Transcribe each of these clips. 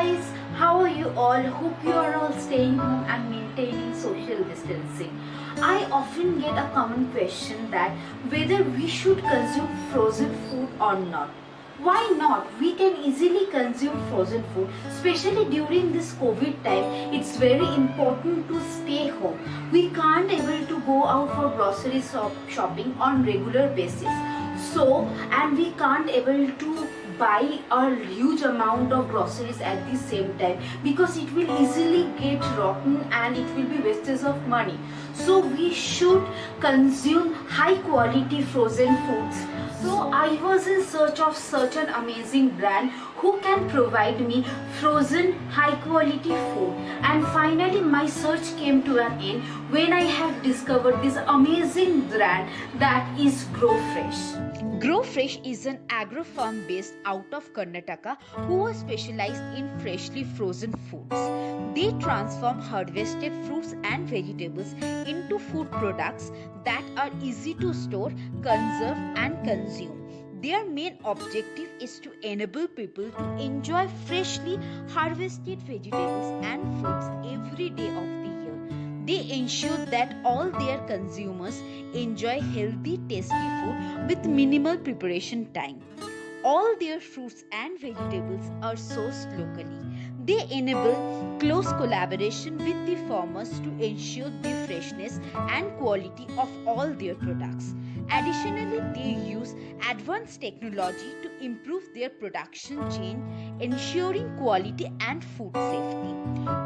guys, how are you all? Hope you are all staying home and maintaining social distancing. I often get a common question that whether we should consume frozen food or not. Why not? We can easily consume frozen food, especially during this COVID time. It's very important to stay home. We can't able to go out for grocery shopping on regular basis. So, and we can't able to buy a huge amount of groceries at the same time because it will easily get rotten and it will be wastage of money. So we should consume high quality frozen foods. So I was in search of such an amazing brand who can provide me frozen high quality food, and finally my search came to an end when I have discovered this amazing brand that is GrowFresh. GrowFresh is an agro farm based out of Karnataka who are specialized in freshly frozen foods. They transform harvested fruits and vegetables into food products that are easy to store, conserve and consume. Their main objective is to enable people to enjoy freshly harvested vegetables and fruits every day of the year. They ensure that all their consumers enjoy healthy, tasty food with minimal preparation time. All their fruits and vegetables are sourced locally. They enable close collaboration with the farmers to ensure the freshness and quality of all their products. Additionally, they use advanced technology to improve their production chain, ensuring quality and food safety.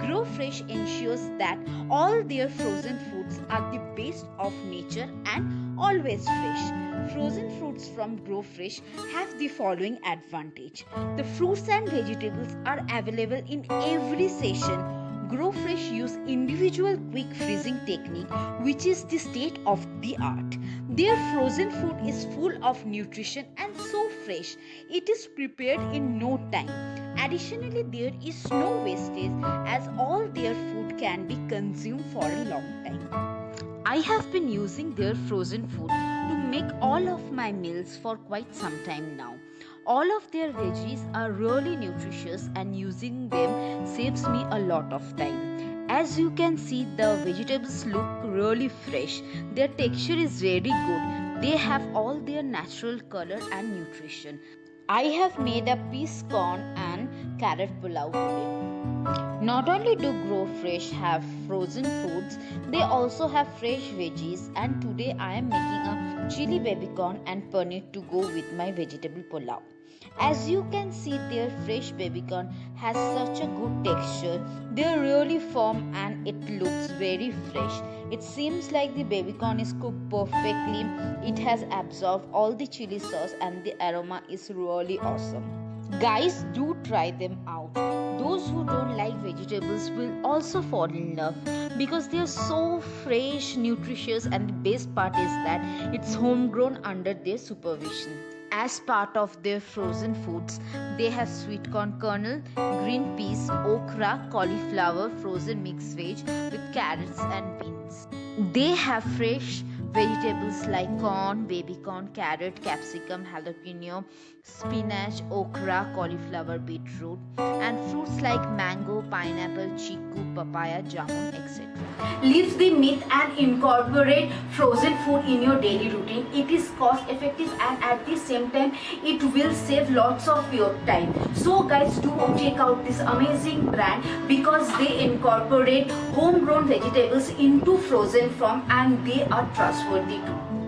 GrowFresh ensures that all their frozen foods are the best of nature and always fresh. Frozen fruits from GrowFresh have the following advantage. The fruits and vegetables are available in every season. GrowFresh use individual quick freezing technique, which is the state of the art. Their frozen food is full of nutrition and so fresh. It is prepared in no time. Additionally, there is no wastage as all their food can be consumed for a long time. I have been using their frozen food to make all of my meals for quite some time now. All of their veggies are really nutritious and using them saves me a lot of time. As you can see, the vegetables look really fresh. Their texture is really good. They have all their natural color and nutrition. I have made a peas corn and carrot pulao today. Not only do GrowFresh have frozen foods, they also have fresh veggies, and today I am making a chili baby corn and paneer to go with my vegetable pulao. As you can see, their fresh baby corn has such a good texture. They are really firm and it looks very fresh. It seems like the baby corn is cooked perfectly. It has absorbed all the chili sauce and the aroma is really awesome. Guys, do try them out. Those who don't like vegetables will also fall in love because they are so fresh, nutritious, and the best part is that it's homegrown under their supervision. As part of their frozen foods, they have sweet corn kernel, green peas, okra, cauliflower, frozen mixed veg with carrots and beans. They have fresh vegetables like corn, baby corn, carrot, capsicum, jalapeno, spinach, okra, cauliflower, beetroot, and fruits like mango, pineapple, chiku, papaya, jamun, etc. Leave the myth and incorporate frozen food in your daily routine. It is cost effective and at the same time it will save lots of your time. So guys, do check out this amazing brand because they incorporate homegrown vegetables into frozen form and they are trustworthy too.